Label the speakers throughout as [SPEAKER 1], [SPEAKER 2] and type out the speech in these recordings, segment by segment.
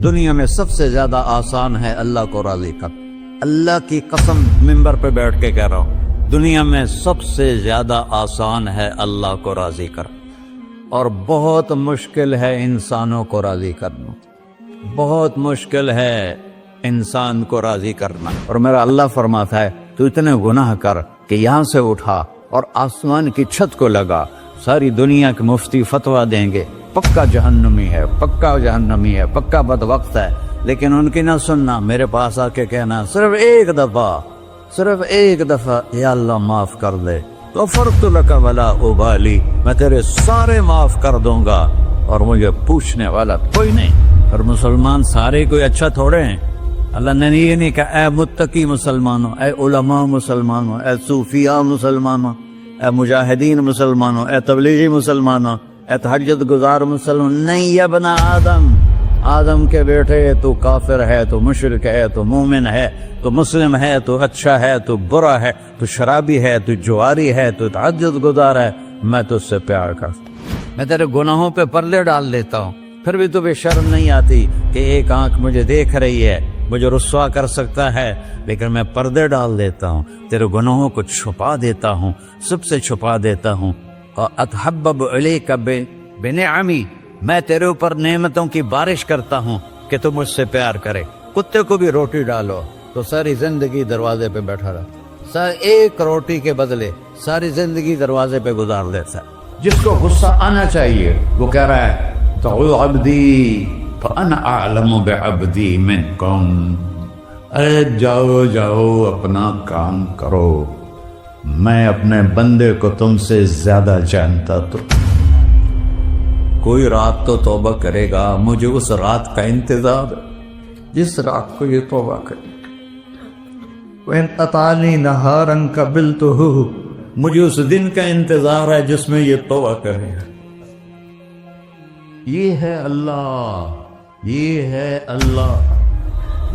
[SPEAKER 1] دنیا میں سب سے زیادہ آسان ہے اللہ کو راضی کر. اللہ کی قسم منبر پہ بیٹھ کے کہہ رہا ہوں، دنیا میں سب سے زیادہ آسان ہے اللہ کو راضی کر، اور بہت مشکل ہے انسانوں کو راضی کرنا. بہت مشکل ہے انسان کو راضی کرنا. اور میرا اللہ فرماتا ہے تو اتنے گناہ کر کہ یہاں سے اٹھا اور آسمان کی چھت کو لگا، ساری دنیا کے مفتی فتویٰ دیں گے پکا جہنمی ہے، پکا جہنمی ہے، پکا بدبخت ہے، لیکن ان کی نہ سننا. میرے پاس آ کے کہنا صرف ایک دفعہ یا اللہ معاف کر دے، غفرت لک ولا ابالی، میں تیرے سارے معاف کر دوں گا اور مجھے پوچھنے والا کوئی نہیں. اور مسلمان سارے کوئی اچھا تھوڑے ہیں. اللہ نے یہ نہیں کہا اے متقی مسلمانوں، اے علماء مسلمانوں، اے صوفیاء مسلمانوں، اے مجاہدین مسلمانوں، اے تبلیغی مسلمانوں، اے تہجد گزار مسلمان. نہیں یا ابن آدم کے بیٹے، تو کافر ہے، تو مشرک ہے، تو مومن ہے، تو مسلم ہے، تو اچھا ہے، تو برا ہے، تو شرابی ہے، تو جواری ہے، تو تہجد گزار ہے، میں تجھ سے پیار کرتا ہوں. میں تیرے گناہوں پہ پردے ڈال دیتا ہوں، پھر بھی تمہیں شرم نہیں آتی کہ ایک آنکھ مجھے دیکھ رہی ہے، مجھے رسوا کر سکتا ہے، لیکن میں پردے ڈال دیتا ہوں، تیرے گناہوں کو چھپا دیتا ہوں، سب سے چھپا دیتا ہوں. اتحبب الیک بنعمی، میں تیرے اوپر نعمتوں کی بارش کرتا ہوں کہ تم مجھ سے پیار کرے. کتے کو بھی روٹی ڈالو تو ساری زندگی دروازے پہ بیٹھا رہا، ایک روٹی کے بدلے ساری زندگی دروازے پہ گزار دیتا ہے. جس کو غصہ آنا چاہیے وہ کہہ رہا ہے تو عبدی فانا اعلم بعبدی منکم، ارے جاؤ اپنا کام کرو، میں اپنے بندے کو تم سے زیادہ جانتا. تو کوئی رات تو توبہ کرے گا، مجھے اس رات کا انتظار جس رات کو یہ توبہ کرے. وَإِنْ أَطَعَنِي نَهَارًا قَبِلْتُهُ، مجھے اس دن کا انتظار ہے جس میں یہ توبہ کرے گا. یہ ہے اللہ، یہ ہے اللہ،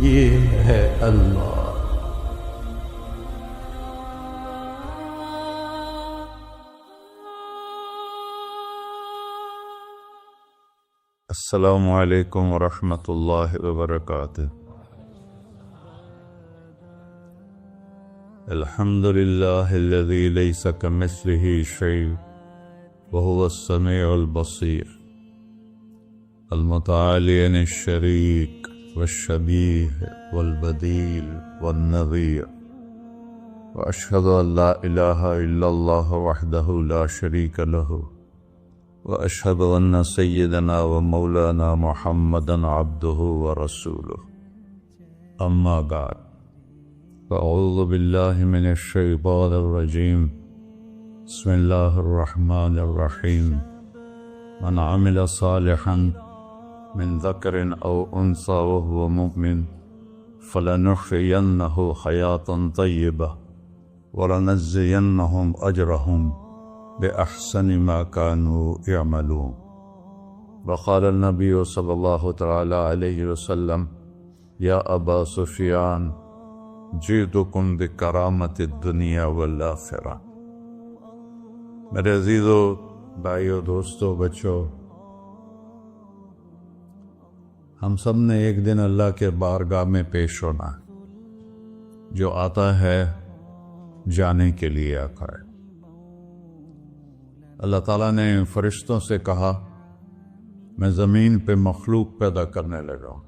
[SPEAKER 1] یہ ہے اللہ. السلام علیکم ورحمۃ اللہ وبرکاتہ. الحمد للہ الذی لیس کمثلہ شیء وہو السمیع البصیر، المتعالی عن الشریک والشبیہ والبدیل والنظیر، واشہد ان لا الہ الا اللہ وحدہ لا شریک لہ، واشہد ان سیدنا و مولانا محمدا عبدہ ورسولہ. اما بعد، فاعوذ باللہ من الشیطان الرجیم، بسم اللہ الرحمن الرحیم. من عمل صالحا من ذکر او انثی وهو مؤمن فلنحیینہ حیاتا طیبہ ولنجزینہم اجرہم بأحسن ما كانوا يعملون. وقال النبي صلى الله تعالى عليه وسلم يا أبا سفيان جئتكم بكرامة الدنيا والآخرة. میرے عزیزو، بھائیو، دوستو، بچو، ہم سب نے ایک دن اللہ کے بارگاہ میں پیش ہونا، جو آتا ہے جانے کے لیے آتا ہے. اللہ تعالیٰ نے فرشتوں سے کہا میں زمین پہ مخلوق پیدا کرنے لگا ہوں.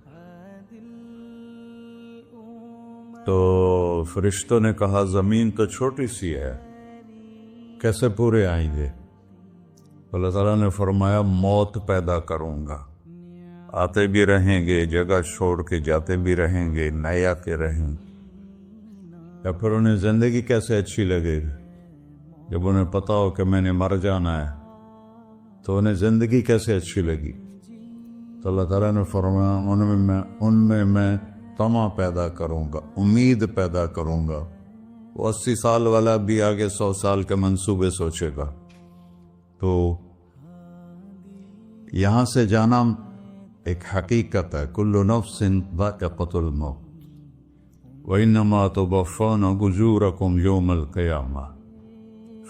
[SPEAKER 1] تو فرشتوں نے کہا زمین تو چھوٹی سی ہے، کیسے پورے آئیں گے؟ اللہ تعالیٰ نے فرمایا موت پیدا کروں گا، آتے بھی رہیں گے، جگہ چھوڑ کے جاتے بھی رہیں گے، نئے آتے رہیں گے. یا پھر انہیں زندگی کیسے اچھی لگے گی جب انہیں پتا ہو کہ میں نے مر جانا ہے؟ تو انہیں زندگی کیسے اچھی لگی؟ تو اللہ تعالیٰ نے فرمایا ان میں میں طمع پیدا کروں گا، امید پیدا کروں گا. وہ 80 سال والا بھی آگے 100 سال کے منصوبے سوچے گا. تو یہاں سے جانا ایک حقیقت ہے. کل نفس ذائقۃ الموت وانما توفون اجورکم یوم القیامہ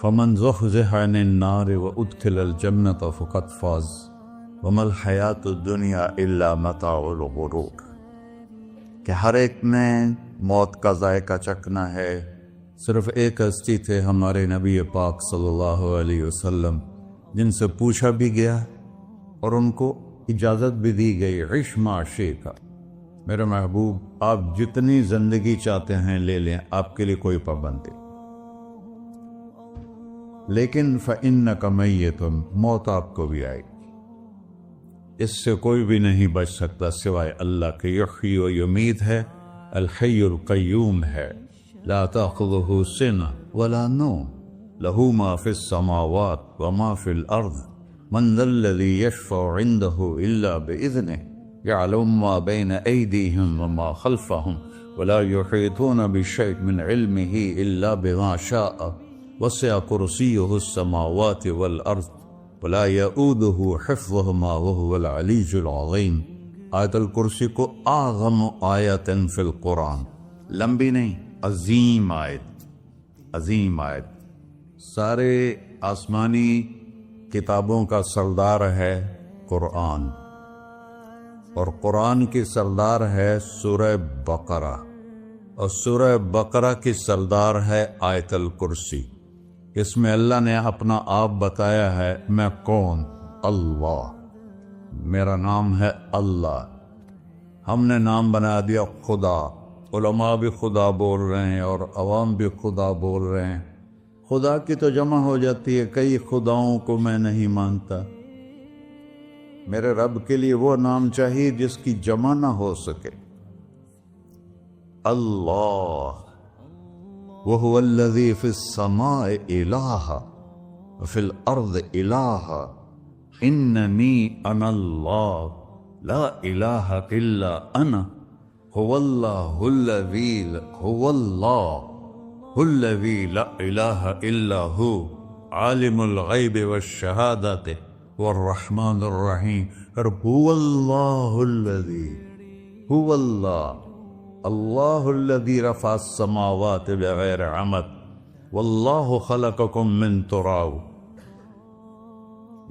[SPEAKER 1] فمن زحزح عن النار وادخل الجنة فقد فاز وما الحیات الدنیا الا متاع الغرور، کہ ہر ایک نے موت کا ذائقہ چکھنا ہے۔ صرف ایک ہستی تھے ہمارے نبی پاک صلی اللہ علیہ وسلم، جن سے پوچھا بھی گیا اور ان کو اجازت بھی دی گئی، عش ما شئت، میرے محبوب آپ جتنی زندگی چاہتے ہیں لے لیں، آپ کے لیے کوئی پابندی، لیکن فإنک میت، موت آپ کو بھی آئے گی، اس سے کوئی بھی نہیں بچ سکتا سوائے اللہ کے۔ یحیی و یمیت ہے، الحی القیوم ہے، لا تأخذہ سنہ ولا نوم، لہ ما فی السماوات وما فی الارض، من ذا الذی یشفع عنده الا بإذنہ، یعلم ما بین ایدیہم وما خلفہم، ولا یحیطون بشیء من علمہ الا بما شاء، وسع کرسیہ السماوات والارض ولا یؤودہ حفظہما وہو العلی العظیم۔ آیت الکرسی کو اعظم آیت فی القرآن، لمبی نہیں، عظیم آیت، عظیم آیت، سارے آسمانی کتابوں کا سردار ہے قرآن، اور قرآن کی سردار ہے سورہ بقرہ، اور سورہ بقرہ کی سردار ہے آیت الکرسی۔ اس میں اللہ نے اپنا آپ بتایا ہے، میں کون؟ اللہ، میرا نام ہے اللہ۔ ہم نے نام بنا دیا خدا، علماء بھی خدا بول رہے ہیں اور عوام بھی خدا بول رہے ہیں۔ خدا کی تو جمع ہو جاتی ہے، کئی خداؤں کو میں نہیں مانتا، میرے رب کے لیے وہ نام چاہیے جس کی جمع نہ ہو سکے۔ اللہ، وہو الذی فی السماء الہ وفی الارض الہ، اننی انا اللہ لا الہ الا انا، هو اللہ الذی هو اللہ الذی لا الہ الا هو، عالم الغیب والشہادۃ والرحمن الرحیم۔ هو اللہ الذی، هو اللہ، اللہ الذی رفع السماوات بغیر عمد، واللہ خلقکم من تراب،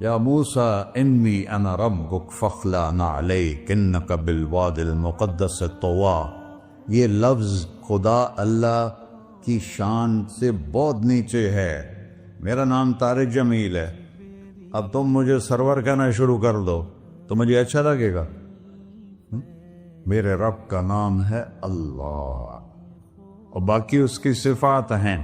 [SPEAKER 1] یا موسیٰ انی انا ربک فاخلع نعلیک انک بالوادی المقدس طویٰ۔ یہ لفظ خدا اللہ کی شان سے بہت نیچے ہے۔ میرا نام طارق جمیل ہے، اب تم مجھے سرور کہنا شروع کر دو تو مجھے اچھا لگے گا؟ میرے رب کا نام ہے اللہ، اور باقی اس کی صفات ہیں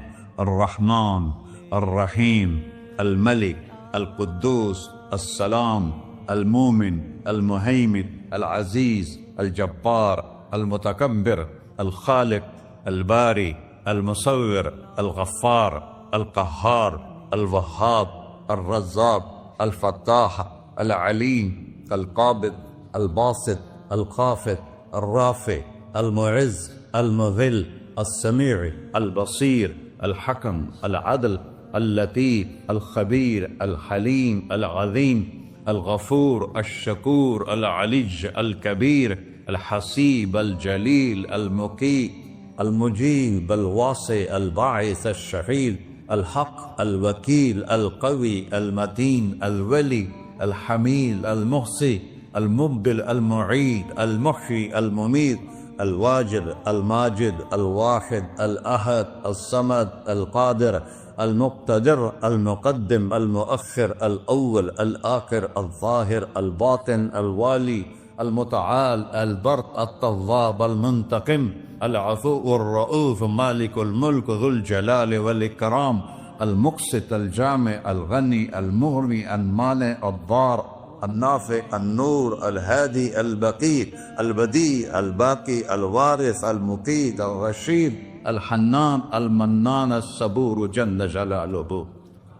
[SPEAKER 1] الرحمن، الرحیم، الملک، القدوس، السلام، المومن، المہیمن، العزیز، الجبار، المتکبر، الخالق، الباری، المصور، الغفار، القہار، الوہاب، الرزاق، الفتاح، العلیم، القابض، الباسط، الخافض، الرافع، المعز، المذل، السمیع، البصیر، الحکم، العدل، اللطیف، الخبیر، الحلیم، العظیم، الغفور، الشکور، العلی، الکبیر، الحسیب، الجلیل، المقیت، المجیب، الواسع، الباعث، الشہید، الحق، الوکیل، القوی، المتین، الولی، الحمید، المحصی، المبدل، المعید، المحیی، الممیت، الواجد، الماجد، الواحد، الأحد، الصمد، القادر، المقتدر، المقدم، المؤخر، الأول، الآخر، الظاهر، الباطن، الوالي، المتعال، البر، التواب، المنتقم، العفو، الرؤوف، مالك الملك، ذو الجلال والإكرام، المقسط، الجامع، الغني، المغني، المانع، الضار، النافع، النور، الهادي، البقي، البديع، الباقي، الوارث، المقيت، الرشيد، الحنان، المنان، الصبور جل جلالہ۔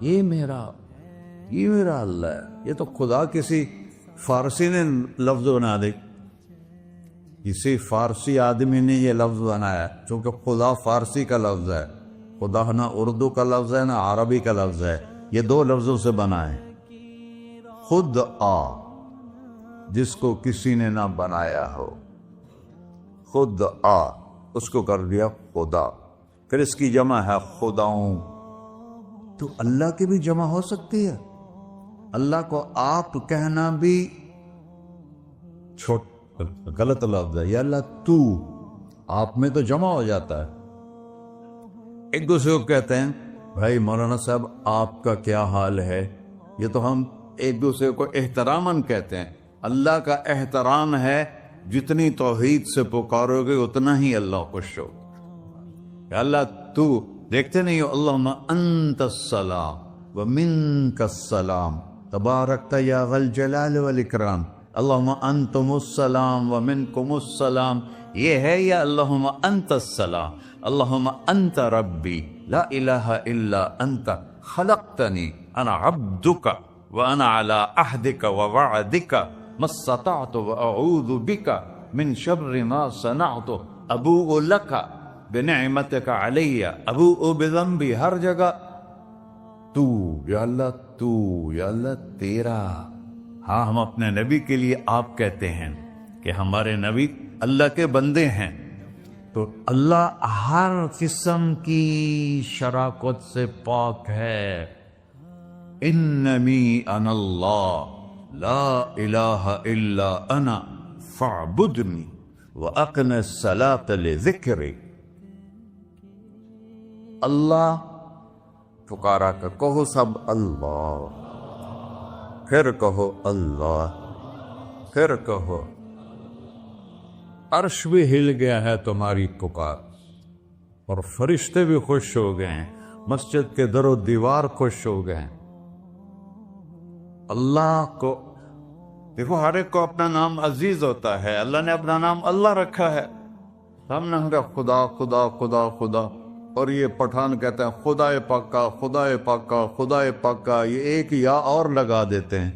[SPEAKER 1] یہ میرا اللہ ہے۔ یہ تو خدا کسی فارسی نے لفظ بنا دے، کسی فارسی آدمی نے یہ لفظ بنایا، چونکہ خدا فارسی کا لفظ ہے، خدا نہ اردو کا لفظ ہے نہ عربی کا لفظ ہے، یہ دو لفظوں سے بنا ہے۔ خود آ، جس کو کسی نے نہ بنایا ہو، خود آ، اس کو کر دیا خدا، پھر اس کی جمع ہے خداؤں۔ تو اللہ کی بھی جمع ہو سکتی ہے؟ اللہ کو آپ کہنا بھی غلط لفظ ہے. یا اللہ تو، آپ میں تو جمع ہو جاتا ہے. ایک دوسرے کو کہتے ہیں بھائی مولانا صاحب آپ کا کیا حال ہے. یہ تو ہم ایک دوسرے کو احتراماً کہتے ہیں. اللہ کا احترام ہے جتنی توحید سے پکارو گے اتنا ہی اللہ خوش ہو. کہ اللہ تو، دیکھتے نہیں ہو اللہم انت السلام ومنک السلام تبارکت یا ذا الجلال والاکرام. اللہم انتم السلام ومنکم السلام یہ ہے، یا اللہم انت السلام اللہم انت ربی لا الہ الا انت خلقتنی انا عبدک وانا علی عہدک ووعدک ما استطعت واعوذ بک من شر ما صنعت ابوء لک بنعمتک علی ابوء بذنبی. ہر جگہ تو، یا اللہ تو، یا اللہ تیرا. ہاں ہم اپنے نبی کے لیے آپ کہتے ہیں کہ ہمارے نبی اللہ کے بندے ہیں. تو اللہ ہر قسم کی شراکت سے پاک ہے. اننی انا اللہ لا الہ الا انا فاعبدنی واقم الصلاۃ لذکری. اللہ پکارا کر کہو سب اللہ، پھر کہو اللہ، پھر کہو. عرش بھی ہل گیا ہے تمہاری پکار، اور فرشتے بھی خوش ہو گئے ہیں، مسجد کے در و دیوار خوش ہو گئے ہیں. اللہ کو دیکھو، ہر ایک کو اپنا نام عزیز ہوتا ہے. اللہ نے اپنا نام اللہ رکھا ہے. ہم نے کہا خدا خدا خدا خدا، اور یہ پٹھان کہتے ہیں خدا پاکا خدا پاکا خدا پاکا. یہ ایک یا اور لگا دیتے ہیں.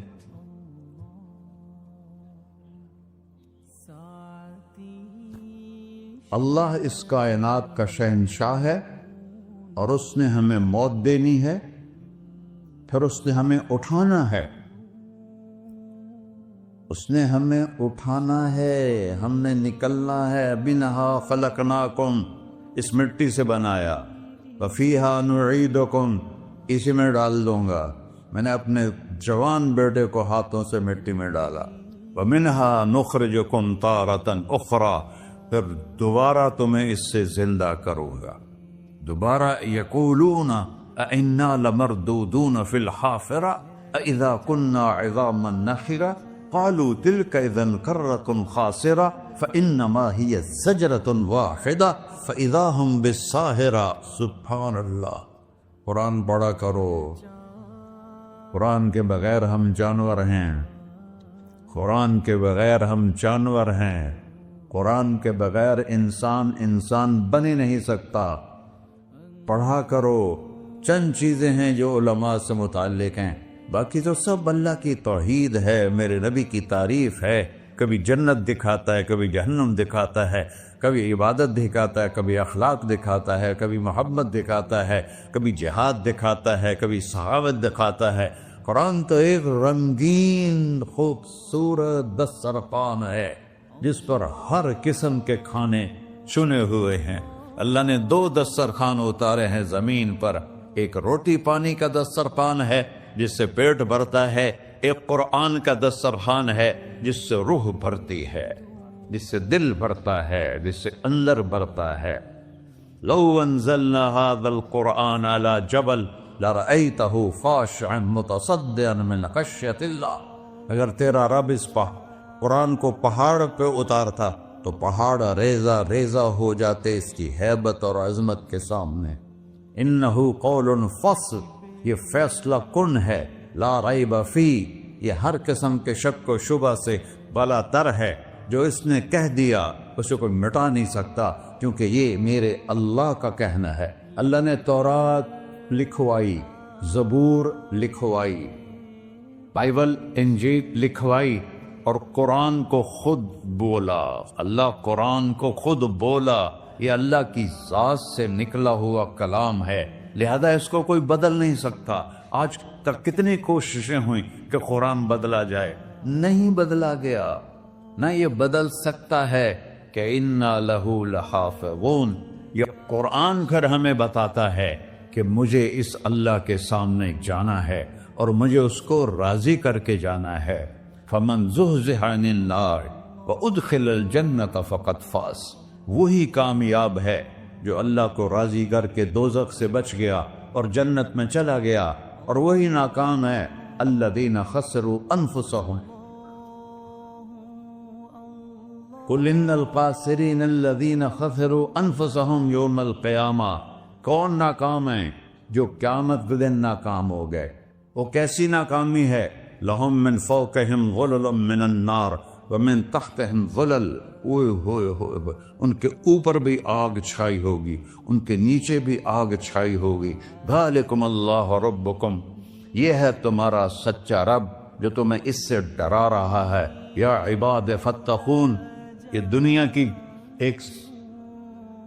[SPEAKER 1] اللہ اس کائنات کا شہنشاہ ہے، اور اس نے ہمیں موت دینی ہے، پھر اس نے ہمیں اٹھانا ہے. اس نے ہمیں اٹھانا ہے، ہم نے نکلنا ہے. منہا خلقناکم، اس مٹی سے بنایا. وفیہا نعیدکم، اسی میں ڈال دوں گا. میں نے اپنے جوان بیٹے کو ہاتھوں سے مٹی میں ڈالا. ومنہا نخرجکم تارۃ اخری، پھر دوبارہ تمہیں اس سے زندہ کروں گا. دوبارہ یقولون اِنَّا لَمَرْدُودُونَ فِي الْحَافِرَةِ أَإِذَا كُنَّا عِظَامًا نَخِرَةً قَالُوا تِلْكَ إِذًا كَرَّةٌ خَاسِرَةٌ فَإِنَّمَا هِيَ زَجْرَةٌ وَاحِدَةٌ فَإِذَا هُمْ بِالسَّاهِرَةِ. سبحان اللہ. قرآن پڑھا کرو. قرآن کے بغیر ہم جانور ہیں. قرآن کے بغیر ہم جانور ہیں. قرآن کے بغیر انسان بن ہی نہیں سکتا. پڑھا کرو. چند چیزیں ہیں جو علماء سے متعلق ہیں، باقی تو سب اللہ کی توحید ہے، میرے نبی کی تعریف ہے. کبھی جنت دکھاتا ہے، کبھی جہنم دکھاتا ہے، کبھی عبادت دکھاتا ہے، کبھی اخلاق دکھاتا ہے، کبھی محبت دکھاتا ہے، کبھی جہاد دکھاتا ہے، کبھی سخاوت دکھاتا ہے. قرآن تو ایک رنگین خوبصورت دسترخوان ہے جس پر ہر قسم کے کھانے چنے ہوئے ہیں. اللہ نے 2 دسترخوان اتارے ہیں زمین پر. ایک روٹی پانی کا دسترخوان ہے جس سے پیٹ بھرتا ہے، ایک قرآن کا دسترخوان ہے جس سے روح بھرتی ہے، جس سے دل بھرتا ہے، جس سے اندر بھرتا ہے. لو انزلنا هذا القرآن على جبل لرأيته خاشعا متصدعا من خشية اللہ. اگر تیرا رب اس قرآن کو پہاڑ پہ اتارتا تو پہاڑ ریزہ ریزہ ہو جاتے اس کی ہیبت اور عظمت کے سامنے. انہو قول فصل، یہ فیصلہ کن ہے. لا ریب فی، یہ ہر قسم کے شک و شبہ سے بلا تر ہے. جو اس نے کہہ دیا اسے کوئی مٹا نہیں سکتا، کیونکہ یہ میرے اللہ کا کہنا ہے. اللہ نے تورات لکھوائی، زبور لکھوائی، بائبل انجیل لکھوائی، اور قرآن کو خود بولا. اللہ قرآن کو خود بولا. یہ اللہ کی ذات سے نکلا ہوا کلام ہے، لہذا اس کو کوئی بدل نہیں سکتا. آج تک کتنی کوششیں ہوئیں کہ قرآن بدلا جائے، نہیں بدلا گیا. نہ یہ بدل سکتا ہے کہ اِنَّا لَهُ لَحَافِظُونَ. یہ قرآن گھر ہمیں بتاتا ہے کہ مجھے اس اللہ کے سامنے جانا ہے اور مجھے اس کو راضی کر کے جانا ہے۔ فمن زحزح عن النار وادخل الجنۃ فقد فاز، وہی کامیاب ہے جو اللہ کو راضی کر کے دوزخ سے بچ گیا اور جنت میں چلا گیا، اور وہی ناکام ہے الذین خسروا انفسهم قل ان الخاسرین الذین خسروا انفسهم یوم القیامہ۔ کون ناکام ہیں؟ جو قیامت کے دن ناکام ہو گئے۔ وہ کیسی ناکامی ہے؟ لہم من فوقہم ظلل من النار ومن تحتہم ظلل، اوئے ہوئے ہوئے، ان کے اوپر بھی آگ چھائی ہوگی، ان کے نیچے بھی آگ چھائی ہوگی۔ ذالکم اللہ ربکم، یہ ہے تمہارا سچا رب جو تمہیں اس سے ڈرا رہا ہے۔ یا عباد فاتقون، یہ دنیا کی ایک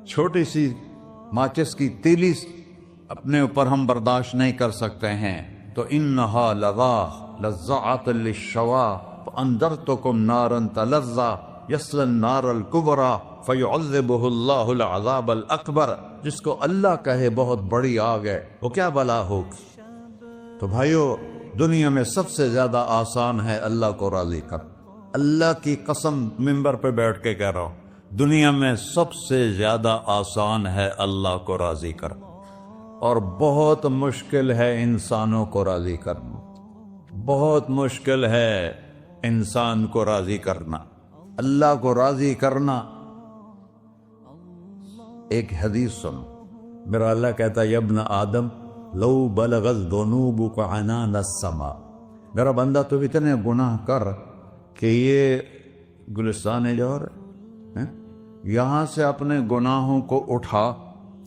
[SPEAKER 1] چھوٹی سی ماچس کی تیلی اپنے اوپر ہم برداشت نہیں کر سکتے ہیں، تو انہا لذات للشوا فانذرتکم نارا تلظی یصلی النار الکبری فیعذبہ اللہ العذاب الاکبر، جس کو اللہ کہے بہت بڑی آگ ہے، وہ کیا بلا ہوگی۔ تو بھائیو، دنیا میں سب سے زیادہ آسان ہے اللہ کو راضی کر۔ اللہ کی قسم منبر پہ بیٹھ کے کہہ رہا ہوں، دنیا میں سب سے زیادہ آسان ہے اللہ کو راضی کر، اور بہت مشکل ہے انسانوں کو راضی کرنا، بہت مشکل ہے انسان کو راضی کرنا۔ اللہ کو راضی کرنا، ایک حدیث سنو، میرا اللہ کہتا ہے یا ابن آدم لو بلغت ذنوبک عنان السماء، میرا بندہ تو اتنے گناہ کر کہ یہ گلستان جوہر ہے، یہاں سے اپنے گناہوں کو اٹھا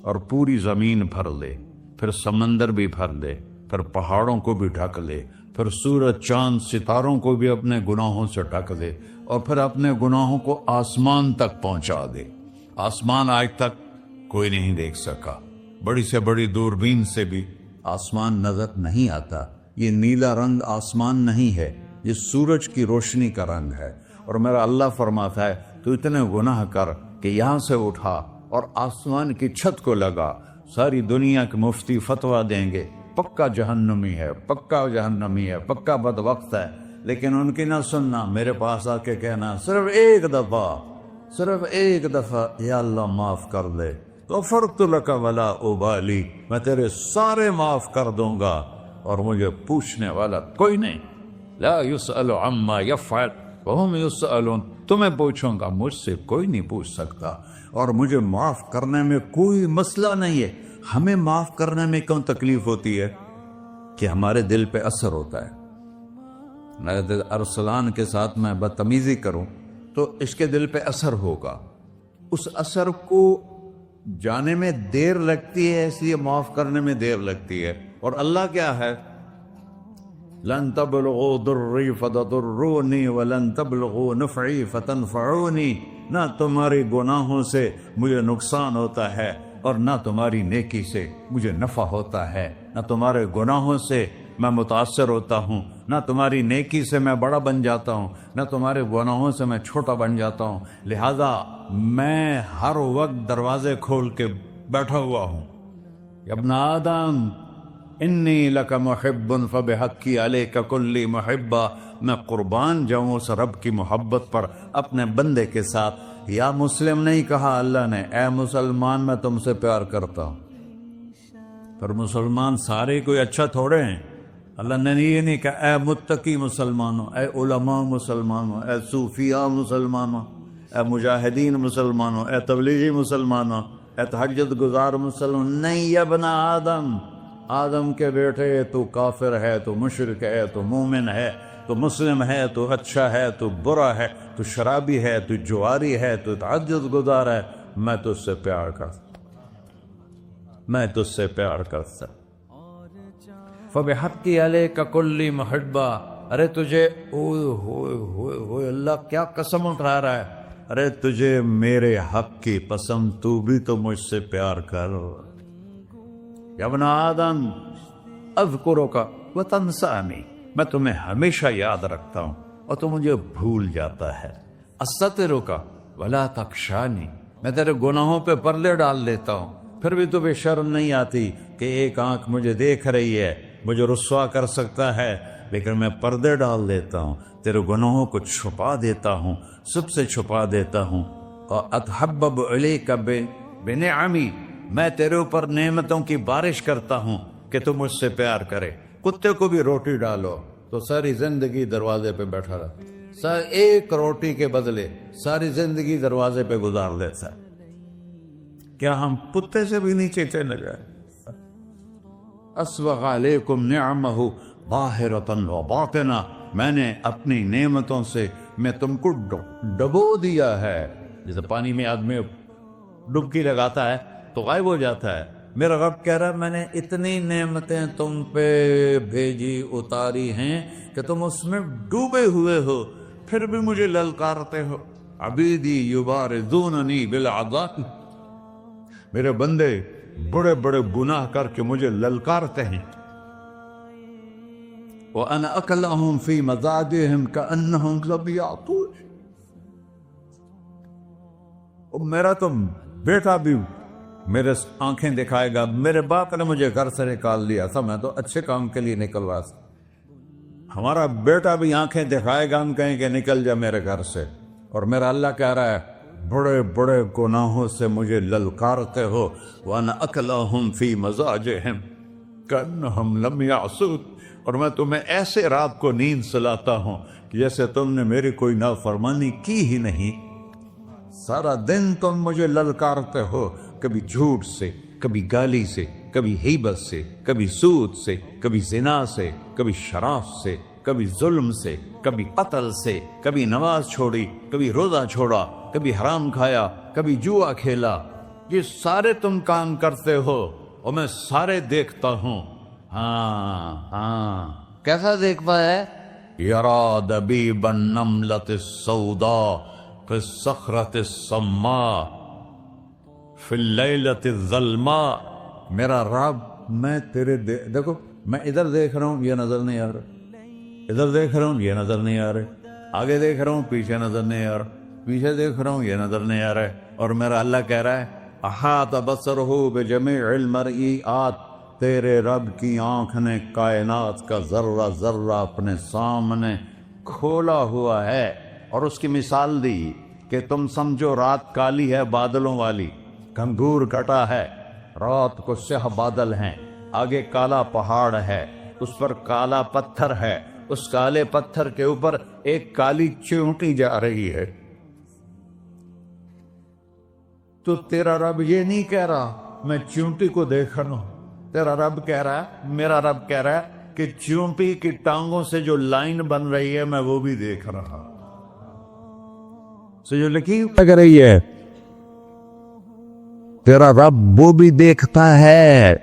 [SPEAKER 1] اور پوری زمین بھر لے، پھر سمندر بھی بھر لے، پھر پہاڑوں کو بھی ڈھک لے، پھر سورج چاند ستاروں کو بھی اپنے گناہوں سے ڈھک دے، اور پھر اپنے گناہوں کو آسمان تک پہنچا دے۔ آسمان آج تک کوئی نہیں دیکھ سکا، بڑی سے بڑی دوربین سے بھی آسمان نظر نہیں آتا۔ یہ نیلا رنگ آسمان نہیں ہے، یہ سورج کی روشنی کا رنگ ہے۔ اور میرا اللہ فرماتا ہے تو اتنے گناہ کر کہ یہاں سے اٹھا اور آسمان کی چھت کو لگا، ساری دنیا کے مفتی فتویٰ دیں گے پکا جہنمی ہے، پکا جہنمی ہے، پکا بدبخت ہے، لیکن ان کی نہ سننا، میرے پاس آ کے کہنا صرف ایک دفعہ یا اللہ معاف کر دے، غفرت لک ولا ابالی، میں تیرے سارے معاف کر دوں گا اور مجھے پوچھنے والا کوئی نہیں۔ لا یسأل عما یفعل وہم یسألون، تمہیں پوچھوں گا، مجھ سے کوئی نہیں پوچھ سکتا، اور مجھے معاف کرنے میں کوئی مسئلہ نہیں ہے۔ ہمیں معاف کرنے میں کیوں تکلیف ہوتی ہے؟ کہ ہمارے دل پہ اثر ہوتا ہے۔ ارسلان کے ساتھ میں بدتمیزی کروں تو اس کے دل پہ اثر ہوگا، اس اثر کو جانے میں دیر لگتی ہے، اس لیے معاف کرنے میں دیر لگتی ہے۔ اور اللہ کیا ہے؟ لن تبلغوا ضری فتضرونی ولن تبلغوا نفعی فتنفعونی، نہ تمہاری گناہوں سے مجھے نقصان ہوتا ہے اور نہ تمہاری نیکی سے مجھے نفع ہوتا ہے، نہ تمہارے گناہوں سے میں متاثر ہوتا ہوں، نہ تمہاری نیکی سے میں بڑا بن جاتا ہوں، نہ تمہارے گناہوں سے میں چھوٹا بن جاتا ہوں، لہذا میں ہر وقت دروازے کھول کے بیٹھا ہوا ہوں۔ یا ابن آدم انی لک محب فبحقی علیک کلی محبہ، میں قربان جاؤں اس رب کی محبت پر اپنے بندے کے ساتھ۔ یا مسلم نہیں کہا اللہ نے، اے مسلمان میں تم سے پیار کرتا ہوں۔ پر مسلمان سارے کوئی اچھا تھوڑے ہیں، اللہ نے یہ نہیں کہا اے متقی مسلمانوں، اے علماء مسلمانوں، اے صوفیاء مسلمانوں، اے مجاہدین مسلمانوں، اے تبلیغی مسلمانوں، اے تہجد گزار مسلمان، نہیں یا ابن آدم، آدم کے بیٹے، تو کافر ہے، تو مشرک ہے، تو مومن ہے، تو مسلم ہے، تو اچھا ہے، تو برا ہے، تو شرابی ہے، تو جواری ہے، تو تہجد گزار ہے، میں تجھ سے پیار کرتا، میں تجھ سے پیار کرتا۔ فبحقی علیک کلی محبہ، ارے تجھے اوئے ہوئے ہوئے ہوئے، اللہ کیا قسم اٹھا رہا ہے، ارے تجھے میرے حق کی قسم، تو بھی تو مجھ سے پیار کر۔ یا ابن آدم اذکرک وتنسانی، میں تمہیں ہمیشہ یاد رکھتا ہوں اور تو مجھے بھول جاتا ہے۔ استترک ولا تخشانی، میں تیرے گناہوں پہ پردے ڈال لیتا ہوں، پھر بھی تمہیں شرم نہیں آتی کہ ایک آنکھ مجھے دیکھ رہی ہے، مجھے رسوا کر سکتا ہے، لیکن میں پردے ڈال دیتا ہوں، تیرے گناہوں کو چھپا دیتا ہوں، سب سے چھپا دیتا ہوں۔ اور اتحبب علیک بنعمی، میں تیرے اوپر نعمتوں کی بارش کرتا ہوں کہ تم مجھ سے پیار کرے۔ کتے کو بھی روٹی ڈالو تو ساری زندگی دروازے پہ بیٹھا رہا، ایک روٹی کے بدلے ساری زندگی دروازے پہ گزار دیتا ہے۔ کیا ہم کتے سے بھی نیچے چلے گئے؟ اسبغ علیکم نعمہ ظاہرۃ و باطنہ، میں نے اپنی نعمتوں سے میں تم کو ڈبو دیا ہے۔ جیسے پانی میں آدمی ڈبکی لگاتا ہے تو غائب ہو جاتا ہے، میرا رب کہہ رہا ہے میں نے اتنی نعمتیں تم پہ بھیجی اتاری ہیں کہ تم اس میں ڈوبے ہوئے ہو، پھر بھی مجھے للکارتے ہو۔ عبیدی یبارزوننی بالعذاب، میرے بندے بڑے بڑے گناہ کر کے مجھے للکارتے ہیں۔ وَأَنَا أَكْلَهُمْ فِي مَزَاجِهِمْ كَأَنَّهُمْ لَمْ يَعْطُونِ، میرا تو بیٹا بھی میرے آنکھیں دکھائے گا، میرے باپ نے مجھے گھر سے نکال دیا تھا، میں تو اچھے کام کے لیے نکلوا تھا، ہمارا بیٹا بھی آنکھیں دکھائے گا، ہم کہیں کہ نکل جا میرے گھر سے۔ اور میرا اللہ کہہ رہا ہے بڑے بڑے گناہوں سے مجھے للکارتے ہو۔ وَأَنَا أَكْلَهُمْ فِي مَزَاجِهِمْ كَأَنَّهُمْ لَمْ يَعْصُونِ، اور میں تمہیں ایسے رات کو نیند سلاتا ہوں کہ جیسے تم نے میری کوئی نافرمانی کی ہی نہیں۔ سارا دن تم مجھے للکارتے ہو، کبھی جھوٹ سے، کبھی گالی سے، کبھی غیبت سے، کبھی سود سے، کبھی زنا سے، کبھی شراب سے، کبھی ظلم سے، کبھی قتل سے، کبھی نماز چھوڑی، کبھی روزہ چھوڑا، کبھی حرام کھایا، کبھی جوا کھیلا۔ یہ سارے تم کام کرتے ہو اور میں سارے دیکھتا ہوں۔ ہاں کیسا دیکھتا ہے؟ یرا دبیب النملۃ السوداء فی الصخرۃ الصماء فی اللیلۃ الظلماء، میرا رب میں تیرے دیکھو، میں ادھر دیکھ رہا ہوں یہ نظر نہیں آ رہا، ادھر دیکھ رہا ہوں یہ نظر نہیں آ رہا، آگے دیکھ رہا ہوں پیچھے نظر نہیں آ رہا، پیچھے دیکھ رہا ہوں یہ نظر نہیں آ رہا ہے۔ اور میرا اللہ کہہ رہا ہے احاط بصرہ بجمیع المرئیات، تیرے رب کی آنکھ نے کائنات کا ذرہ ذرہ اپنے سامنے کھولا ہوا ہے۔ اور اس کی مثال دی کہ تم سمجھو رات کالی ہے بادلوں والی، گھنگور گھٹا ہے، رات کو سیاہ بادل ہیں، آگے کالا پہاڑ ہے، اس پر کالا پتھر ہے، اس کالے پتھر کے اوپر ایک کالی چیونٹی جا رہی ہے۔ تو تیرا رب یہ نہیں کہہ رہا میں چیونٹی کو دیکھ رہا ہوں، تیرا رب کہہ رہا ہے، میرا رب کہہ رہا ہے کہ چیونٹی کی ٹانگوں سے جو لائن بن رہی ہے میں وہ بھی دیکھ رہا، سے جو لکیر لگ رہی ہے تیرا رب وہ بھی دیکھتا ہے۔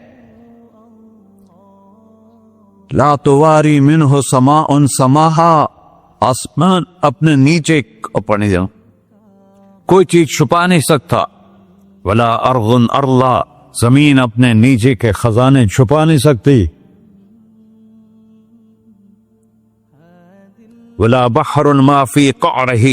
[SPEAKER 1] لا تواری منہ سماء سماہا، آسمان اپنے نیچے پڑھنے جاؤں کوئی چیز چھپا نہیں سکتا، ولا ارض ارضا، زمین اپنے نیچے کے خزانے چھپا نہیں سکتی، ولا بحر ما فی قعرہ،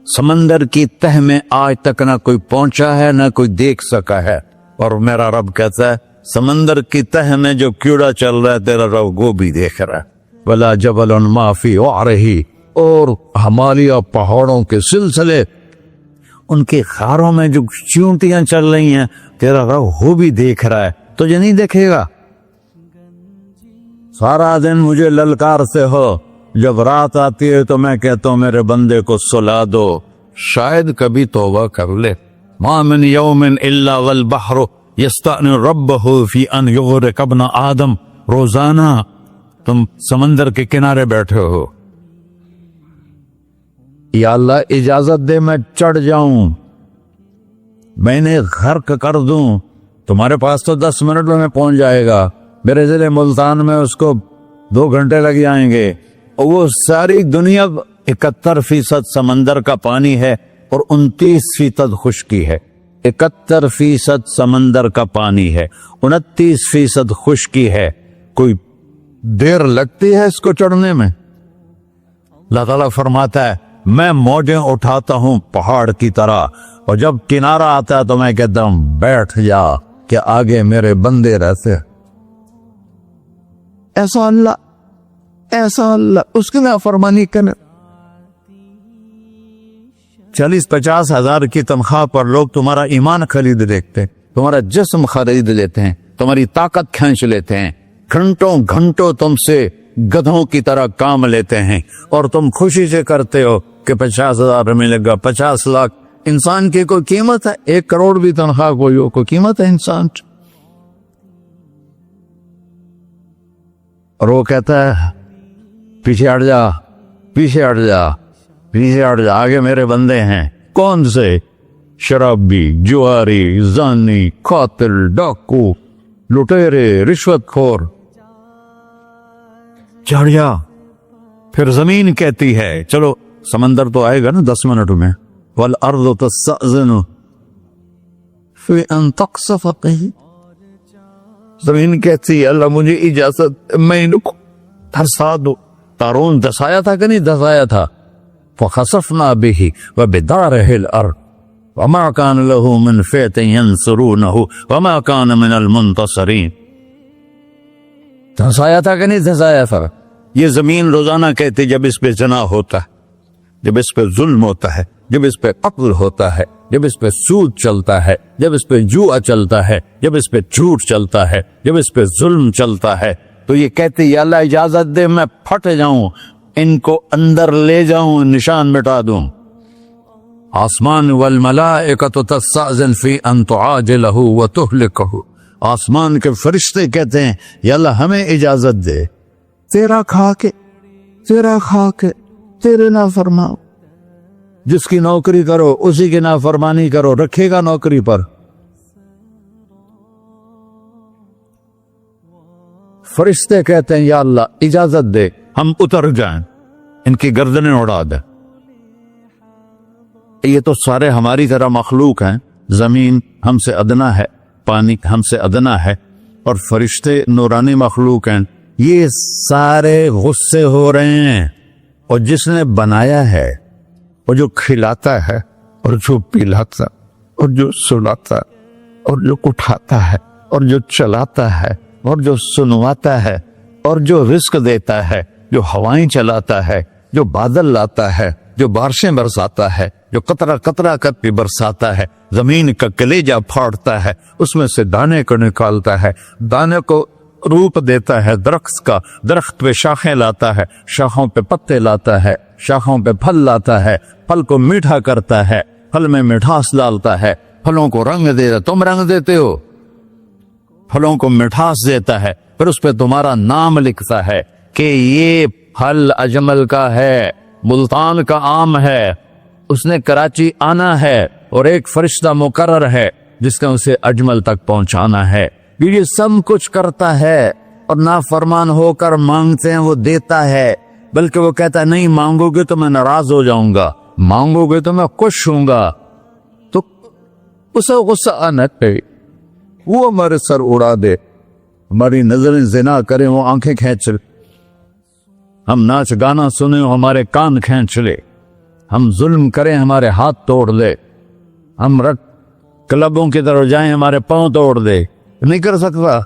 [SPEAKER 1] سمندر کی تہ میں آج تک نہ کوئی پہنچا ہے نہ کوئی دیکھ سکا ہے۔ اور میرا رب کہتا ہے سمندر کی تہ میں جو کیڑا چل رہا ہے تیرا رب وہ بھی دیکھ رہا ہے۔ ولا جبل ما فی وعرہ، اور ہمالیہ پہاڑوں کے سلسلے، ان کے خاروں میں جو چیونٹیاں چل رہی ہیں تیرا رب وہ بھی دیکھ رہا ہے، تجھے نہیں دیکھے گا؟ سارا دن مجھے للکارتے ہو، جب رات آتی ہے تو میں کہتا ہوں میرے بندے کو سلا دو، شاید کبھی توبہ کر لے۔ ما من یوم الا والبحر یستأنی ربہ فی ان یغرق ابن آدم، روزانہ تم سمندر کے کنارے بیٹھے ہو، یا اللہ اجازت دے میں چڑھ جاؤں، میں نے غرق کر دوں، تمہارے پاس تو 10 منٹ میں پہنچ جائے گا، میرے ضلع ملتان میں اس کو 2 گھنٹے لگ جائیں گے۔ اور وہ ساری دنیا 71% سمندر کا پانی ہے اور 29% خشکی ہے، 71% سمندر کا پانی ہے، 29% خشکی ہے، کوئی دیر لگتی ہے اس کو چڑھنے میں؟ اللہ تعالیٰ فرماتا ہے میں موجیں اٹھاتا ہوں پہاڑ کی طرح، اور جب کنارہ آتا ہے تو میں کہتا ہوں بیٹھ جا کہ آگے میرے بندے رہتے۔ ایسا اللہ اس کی نافرمانی کرے. 40-50 ہزار کی تنخواہ پر لوگ تمہارا ایمان خرید لیتے ہیں, تمہارا جسم خرید لیتے ہیں, تمہاری طاقت کھینچ لیتے ہیں, گھنٹوں تم سے گدھوں کی طرح کام لیتے ہیں, اور تم خوشی سے کرتے ہو کہ 50,000 ملے گا, 50 لاکھ. انسان کی کوئی قیمت ہے؟ 1 کروڑ بھی تنخواہ کوئی قیمت ہے انسان؟ اور وہ کہتا ہے پیچھے ہٹ جا, آگے میرے بندے ہیں. کون سے؟ شرابی, جواری, زانی, قاتل, ڈاکو, لٹیرے, رشوت خور. چڑھ جا. پھر زمین کہتی ہے چلو سمندر تو آئے گا نا 10 منٹ میں. والارض تستأذن فی ان تقصف قیل. زمین کہتی ہے اللہ مجھے اجازت, میں ان کو دھسا دو. قارون دھسایا تھا کہ نہیں دھسایا تھا؟ فخسفنا به وبداره الارض وما كان له من فئة ينصرونه وما كان من المنتصرين. دھسایا تھا کہ نہیں دھسایا تھا؟ یہ زمین روزانہ کہتی جب اس پہ زنا ہوتا ہے, جب اس پہ ظلم ہوتا ہے, جب اس پہ قتل ہوتا ہے, جب اس پہ سود چلتا ہے, جب اس پہ جوا چلتا ہے, جب اس پہ جھوٹ چلتا ہے, جب اس پہ ظلم چلتا ہے, تو یہ کہتے یا اللہ اجازت دے میں پھٹ جاؤں, ان کو اندر لے جاؤں, نشان مٹا دوں. آسمان والملائکۃ تستأذن فی ان تعاجلہ وتہلکہ. آسمان کے فرشتے کہتے ہیں یا اللہ ہمیں اجازت دے, تیرا کھا کے تیرے نافرمان. جس کی نوکری کرو اسی کی نافرمانی کرو, رکھے گا نوکری پر. فرشتے کہتے ہیں یا اللہ اجازت دے ہم اتر جائیں, ان کی گردنیں اڑا دیں. یہ تو سارے ہماری طرح مخلوق ہیں. زمین ہم سے ادنا ہے, پانی ہم سے ادنا ہے, اور فرشتے نورانی مخلوق ہیں. یہ سارے غصے ہو رہے ہیں, اور جس نے بنایا ہے, اور جو کھلاتا ہے, اور جو پلاتا, اور جو سلاتا, اور جو اٹھاتا ہے, اور جو چلاتا ہے, اور جو سنواتا ہے, اور جو رزق دیتا ہے, جو ہوائیں چلاتا ہے, جو بادل لاتا ہے, جو بارشیں برساتا ہے, جو قطرہ قطرہ کر کے برساتا ہے, زمین کا کلیجہ پھاڑتا ہے, اس میں سے دانے کو نکالتا ہے, دانے کو روپ دیتا ہے درخت کا, درخت پہ شاخیں لاتا ہے, شاخوں پہ پتے لاتا ہے, شاخوں پہ پھل لاتا ہے, پھل کو میٹھا کرتا ہے, پھل میں مٹھاس ڈالتا ہے, پھلوں کو رنگ دیتا. تم رنگ دیتے ہو, پھلوں کو مٹھاس دیتا ہے, پھر اس پہ تمہارا نام لکھتا ہے کہ یہ پھل اجمل کا ہے, ملتان کا آم ہے, اس نے کراچی آنا ہے, اور ایک فرشتہ مقرر ہے جس نے اسے اجمل تک پہنچانا ہے. یہ سب کچھ کرتا ہے, اور نافرمان ہو کر مانگتے ہیں وہ دیتا ہے, بلکہ وہ کہتا ہے نہیں مانگو گے تو میں ناراض ہو جاؤں گا, مانگو گے تو میں خوش ہوں گا. تو اسے غصہ آنا چاہیے, وہ ہمارے سر اڑا دے, ہماری نظریں زنا کریں وہ آنکھیں کھینچ لے, ہم ناچ گانا سنیں ہمارے کان کھینچ لے, ہم ظلم کریں ہمارے ہاتھ توڑ لے, ہم رٹ کلبوں کی طرف جائیں ہمارے پاؤں توڑ دے. نہیں کر سکتا.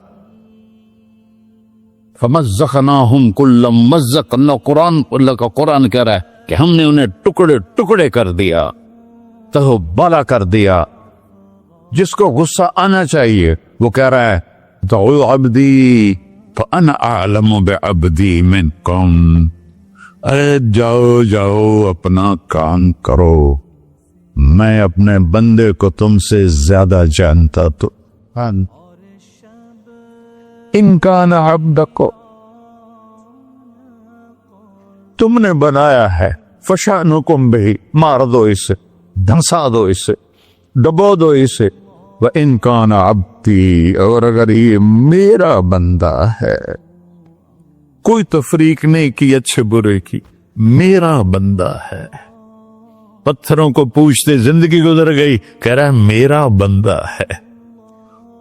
[SPEAKER 1] فمزقناہم کل ممزق. اللہ کا قرآن کہہ رہا ہے کہ ہم نے انہیں ٹکڑے ٹکڑے کر دیا, تہو بالا کر دیا. جس کو غصہ آنا چاہیے وہ کہہ رہا ہے دعو عبدی فانا اعلم بعبدی منکم. ارے جاؤ اپنا کام کرو, میں اپنے بندے کو تم سے زیادہ جانتا. تو ان کان عبدکو, تم نے بنایا ہے, فشانکم بہی, مار دو اسے, دھنسا دو اسے, ڈبو دو اسے. وَإِن كَانَ عَبْدِي, اور اگر یہ میرا بندہ ہے, کوئی تفریق نہیں کی اچھے برے کی, میرا بندہ ہے. پتھروں کو پوچھتے زندگی گزر گئی, کہہ رہا ہے میرا بندہ ہے.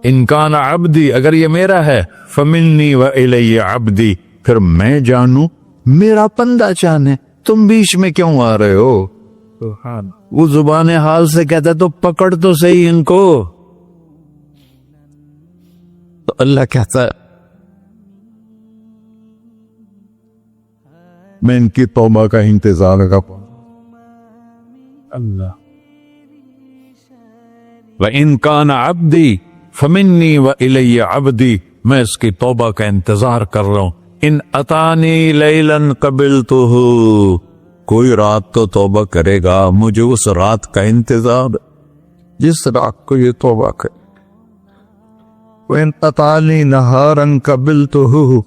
[SPEAKER 1] ان کان عبدی, اگر یہ میرا ہے, فمنی والی عبدی, پھر میں جانوں میرا بندہ جانے, تم بیچ میں کیوں آ رہے ہو؟ وہ زبان حال سے کہتا تو پکڑ تو صحیح ان کو. تو اللہ کہتا ہے
[SPEAKER 2] میں ان کی توبہ کا انتظار کر پاؤں.
[SPEAKER 1] اللہ وَإِن كَانَ عَبْدِي فَمِنِّي وَإِلَيَّ عَبْدِي، میں اس کی توبہ کا انتظار کر رہا ہوں. ان اتانی لیلاً قبلتہ، کوئی رات تو توبہ کرے گا، مجھے اس رات کا انتظار جس رات کو یہ توبہ کرے.
[SPEAKER 2] وَإِنْ أَطَعَنِي نَهَارًا قَبِلْتُهُ،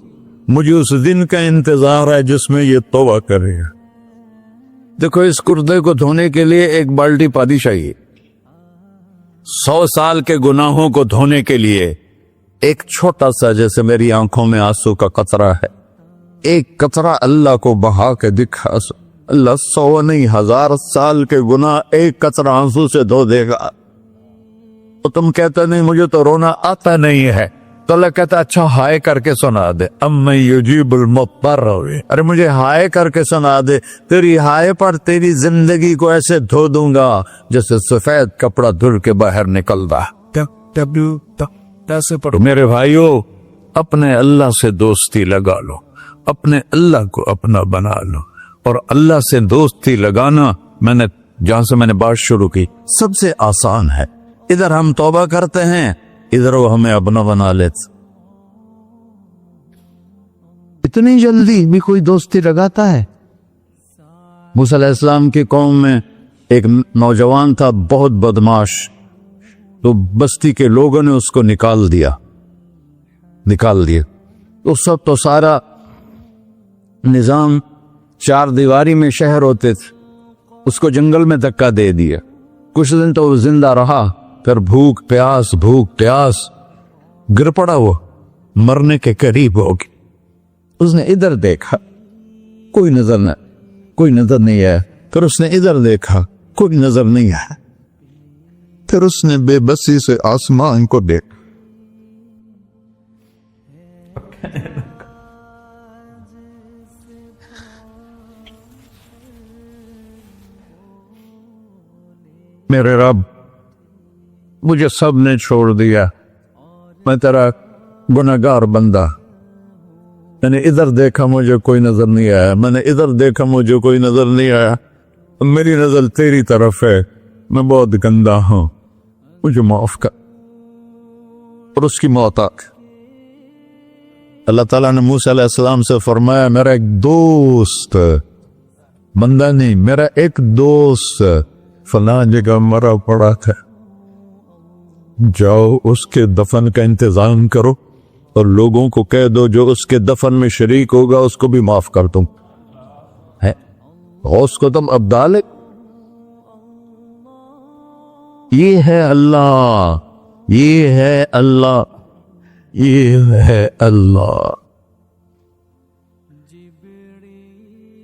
[SPEAKER 1] مجھے اس دن کا انتظار ہے جس میں یہ توبہ کرے گا. دیکھو اس کردے کو دھونے کے لیے ایک بالٹی پانی چاہیے. 100 سال کے گناہوں کو دھونے کے لیے ایک چھوٹا سا، جیسے میری آنکھوں میں آنسو کا قطرہ ہے، ایک قطرہ اللہ کو بہا کے دکھا، اللہ 100 نہیں 1000 سال کے گناہ ایک قطرہ آنسو سے دھو دے گا. تو تم کہتے نہیں مجھے تو رونا آتا نہیں ہے، تو اللہ کہتا اچھا ہائے کر کے سنا دے. اَمَّن یُجِیبُ الْمُضْطَرَّ، ارے مجھے ہائے کر کے سنا دے، تیری ہائے پر تیری زندگی کو ایسے دھو دوں گا جیسے سفید کپڑا دھل کے باہر نکلتا. میرے بھائیو، اپنے اللہ سے دوستی لگا لو، اپنے اللہ کو اپنا بنا لو. اور اللہ سے دوستی لگانا، جہاں سے میں نے بات شروع کی، سب سے آسان ہے. ادھر ہم توبہ کرتے ہیں، ادھر وہ ہمیں اپنا بنا لیتے. اتنی جلدی بھی کوئی دوستی لگاتا ہے؟ موسیٰ علیہ السلام کی قوم میں ایک نوجوان تھا بہت بدماش، تو بستی کے لوگوں نے اس کو نکال دیا. اس وقت تو سارا نظام 4 دیواری میں شہر ہوتے تھے، اس کو جنگل میں دھکا دے دیا. کچھ دن تو وہ زندہ رہا، پھر بھوک پیاس گر پڑا، وہ مرنے کے قریب ہو گیا. اس نے ادھر دیکھا، کوئی نظر نہیں آیا. پھر اس نے ادھر دیکھا، کوئی نظر نہیں آیا.
[SPEAKER 2] پھر اس نے بے بسی سے آسمان کو دیکھا.
[SPEAKER 1] میرے رب، مجھے سب نے چھوڑ دیا، میں تیرا گنہگار بندہ. میں نے ادھر دیکھا مجھے کوئی نظر نہیں آیا، میں نے ادھر دیکھا مجھے کوئی نظر نہیں آیا. میری نظر تیری طرف ہے، میں بہت گندا ہوں، مجھے معاف کر. اور اس کی موت آ گئی. اللہ تعالیٰ نے موسیٰ علیہ السلام سے فرمایا میرا ایک دوست، بندہ نہیں، میرا ایک دوست فلاں جگہ مرا پڑا تھا، جاؤ اس کے دفن کا انتظام کرو اور لوگوں کو کہہ دو جو اس کے دفن میں شریک ہوگا اس کو بھی معاف کر دوں. غوث کو تم ابدال. یہ ہے اللہ، یہ ہے اللہ، یہ ہے اللہ.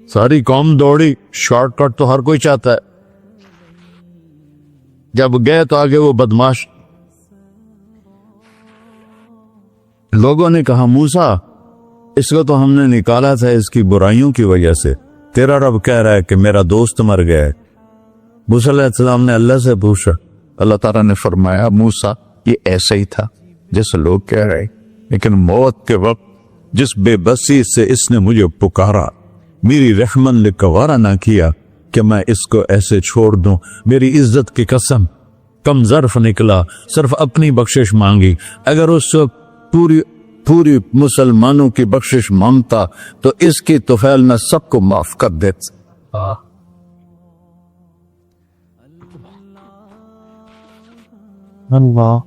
[SPEAKER 1] ساری قوم دوڑی، شارٹ کٹ تو ہر کوئی چاہتا ہے. جب گئے تو آگے وہ بدماش. لوگوں نے کہا موسیٰ، اس کو تو ہم نے نکالا تھا اس کی برائیوں کی وجہ سے، تیرا رب کہہ رہا ہے کہ میرا دوست مر گیا ہے. موسیٰ علیہ السلام نے اللہ سے پوچھا، اللہ تعالیٰ نے فرمایا موسیٰ یہ ایسا ہی تھا جیسے لوگ کہہ رہے، لیکن موت کے وقت جس بے بسی سے اس نے مجھے پکارا، میری رحمن نے گوارا نہ کیا کہ میں اس کو ایسے چھوڑ دوں. میری عزت کی قسم، کم ظرف نکلا، صرف اپنی بخشش مانگی. اگر اس وقت پوری مسلمانوں کی بخشش مانگتا تو اس کی طفیل میں سب کو معاف کر دیتا. اللہ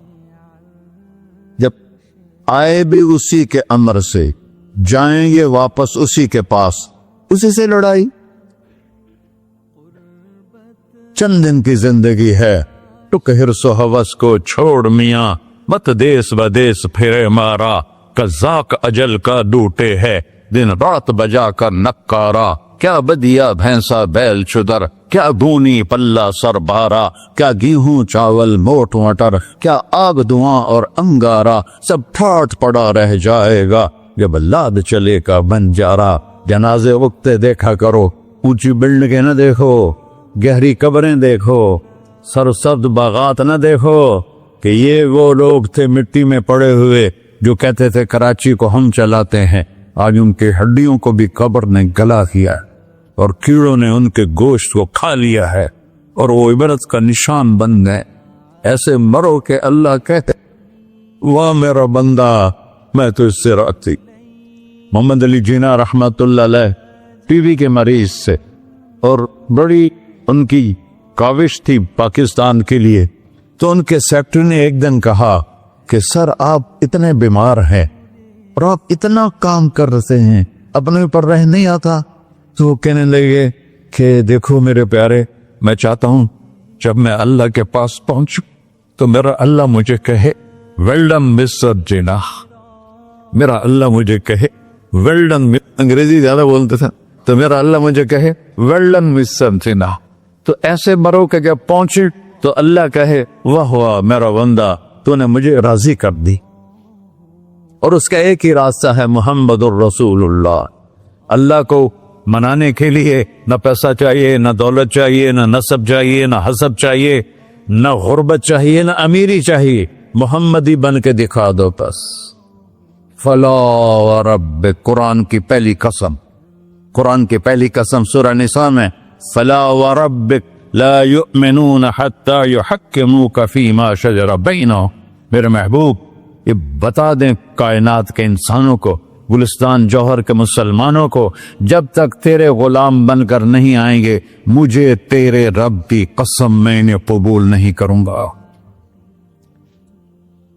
[SPEAKER 1] جب آئے بھی اسی کے امر سے، جائیں گے واپس اسی کے پاس، اسی سے لڑائی. چند دن کی زندگی ہے، ٹک حرص و ہوس کو چھوڑ میاں، مت دیس بدیس پھرے مارا، قزاق اجل کا ڈوٹے ہے، دن رات بجا کر نکارا. کیا بدیا بھینسا بیل چدر، کیا گونی پلہ سر بارا، کیا گیہوں چاول موٹ مٹر، کیا آگ دھواں اور انگارا، سب ٹھاٹ پڑا رہ جائے گا جب لاد چلے کا بن جارا. جنازے وقتے دیکھا کرو، اونچی بلڈنگیں نہ دیکھو، گہری قبریں دیکھو، سرسبز باغات نہ دیکھو کہ یہ وہ لوگ تھے مٹی میں پڑے ہوئے جو کہتے تھے کراچی کو ہم چلاتے ہیں. آج ان کی ہڈیوں کو بھی قبر نے گلا کیا ہے اور کیڑوں نے ان کے گوشت کو کھا لیا ہے اور وہ عبرت کا نشان بن گئے. ایسے مرو کہ اللہ کہتے واہ میرا بندہ میں تو اس سے راضی. محمد علی جناح رحمت اللہ علیہ ٹی وی کے مریض سے اور بڑی ان کی کاوش تھی پاکستان کے لیے. تو ان کے سیکٹری نے ایک دن کہا کہ سر آپ اتنے بیمار ہیں اور آپ اتنا کام کر رہے ہیں, اپنے اوپر رہ نہیں آتا. تو وہ کہنے لگے کہ دیکھو میرے پیارے, میں چاہتا ہوں جب میں اللہ کے پاس پہنچوں تو میرا اللہ مجھے کہے ویل ڈن مسٹر جناح. میرا اللہ مجھے کہے ویل ڈن. انگریزی زیادہ بولتے تھے تو میرا اللہ مجھے کہے ویل ڈن مسٹر جناح. تو ایسے مرو کہ جب پہنچے تو اللہ کہے واہ واہ میرا بندہ تو نے مجھے راضی کر دی. اور اس کا ایک ہی راستہ ہے محمد الرسول اللہ. اللہ کو منانے کے لیے نہ پیسہ چاہیے, نہ دولت چاہیے, نہ نسب چاہیے, نہ حسب چاہیے, نہ غربت چاہیے, نہ امیری چاہیے. محمدی بن کے دکھا دو بس. فلا ورب, قرآن کی پہلی قسم, قرآن کی پہلی قسم سورہ نساء میں فلا وربک لا یؤمنون حتی یحکموک فیما شجر بینہم. میرے محبوب یہ بتا دیں کائنات کے انسانوں کو, گلستان جوہر کے مسلمانوں کو, جب تک تیرے غلام بن کر نہیں آئیں گے مجھے تیرے رب کی قسم میں انہیں قبول نہیں کروں گا.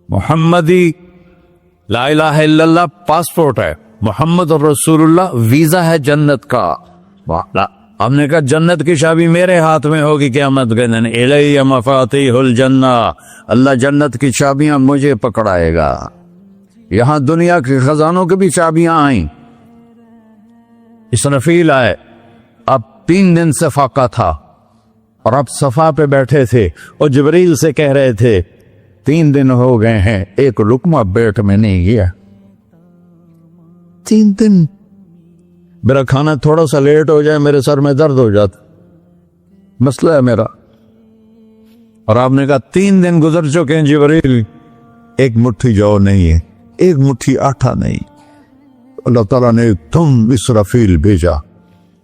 [SPEAKER 1] محمدی لا الہ الا اللہ پاسپورٹ ہے, محمد رسول اللہ ویزا ہے جنت کا. ہم نے کہا جنت کی چابی میرے ہاتھ میں ہوگی قیامت کے دن. الی مفاتیح الجنہ, اللہ جنت کی چابیاں مجھے پکڑائے گا. یہاں دنیا کے خزانوں کی بھی چابیاں آئیں. اسرافیل آئے, اب 3 دن سے فاقہ تھا اور اب صفا پہ بیٹھے تھے اور جبریل سے کہہ رہے تھے 3 دن ہو گئے ہیں ایک لقمہ پیٹ میں نہیں گیا. 3 دن میرا کھانا تھوڑا سا لیٹ ہو جائے میرے سر میں درد ہو جاتا, مسئلہ ہے میرا. اور آپ نے کہا 3 دن گزر چکے ہیں جبریل, ایک مٹھی جو نہیں ہے, ایک مٹھی آٹا نہیں. اللہ تعالیٰ نے تم اسرافیل بھیجا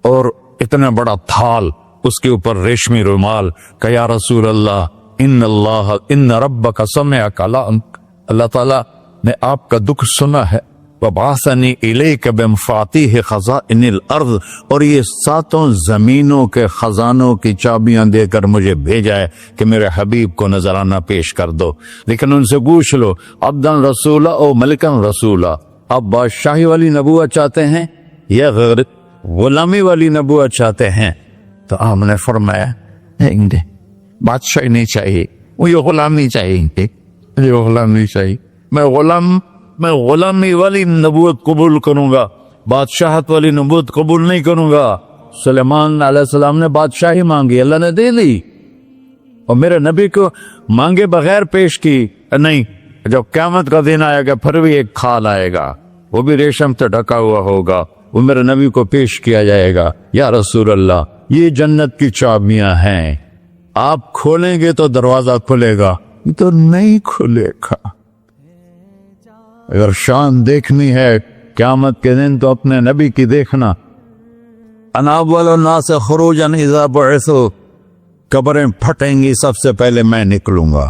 [SPEAKER 1] اور اتنا بڑا تھال, اس کے اوپر ریشمی رومال, کہ یا رسول اللہ ان ربک سمع کلامک, اللہ تعالیٰ نے آپ کا دکھ سنا ہے. وَبَعَثَنِي إِلَيْكَ بِمَفَاتِيحِ خَزَائِنِ الْأَرْضِ, اور یہ 7 زمینوں کے خزانوں کی چابیاں دے کر مجھے بھیجا ہے کہ میرے حبیب کو نذرانہ پیش کر دو. لیکن ان سے پوچھ لو عبدن رسولہ او ملکن رسولہ, آپ بادشاہی والی نبوت چاہتے ہیں یا غیر غلامی والی نبوت چاہتے ہیں؟ تو آپ نے فرمایا بادشاہی نہیں چاہیے, مجھے غلامی چاہیے, مجھے غلامی چاہیے. میں غلامی والی نبوت قبول کروں گا, بادشاہت والی نبوت قبول نہیں کروں گا. سلیمان علیہ السلام نے بادشاہی مانگی, اللہ نے دے دی, اور میرے نبی کو مانگے بغیر پیش کی نہیں. جب قیامت کا دن آئے گا پھر بھی ایک کھال آئے گا, وہ بھی ریشم سے ڈھکا ہوا ہوگا, وہ میرے نبی کو پیش کیا جائے گا. یا رسول اللہ یہ جنت کی چابیاں ہیں, آپ کھولیں گے تو دروازہ کھلے گا, تو نہیں کھلے گا. اگر شان دیکھنی ہے قیامت کے دن تو اپنے نبی کی دیکھنا. انا اول الناس خروجا اذا بعثوا, قبریں پھٹیں گی سب سے پہلے میں نکلوں گا.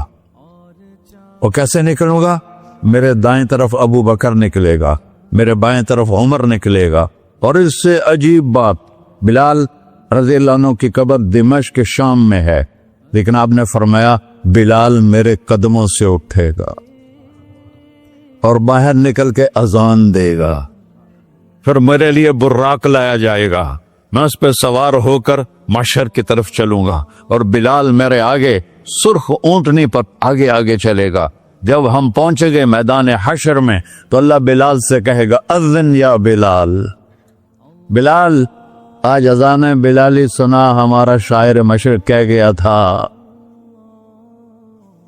[SPEAKER 1] اور کیسے نکلوں گا؟ میرے دائیں طرف ابو بکر نکلے گا, میرے بائیں طرف عمر نکلے گا. اور اس سے عجیب بات, بلال رضی اللہ عنہ کی قبر دمشق کے شام میں ہے, لیکن آپ نے فرمایا بلال میرے قدموں سے اٹھے گا اور باہر نکل کے اذان دے گا. پھر میرے لیے براق لایا جائے گا, میں اس پہ سوار ہو کر محشر کی طرف چلوں گا, اور بلال میرے آگے سرخ اونٹنی پر آگے آگے چلے گا. جب ہم پہنچے گے میدان حشر میں تو اللہ بلال سے کہے گا اذن یا بلال. بلال آج اذان بلالی سنا, ہمارا شاعر مشرق کہہ گیا تھا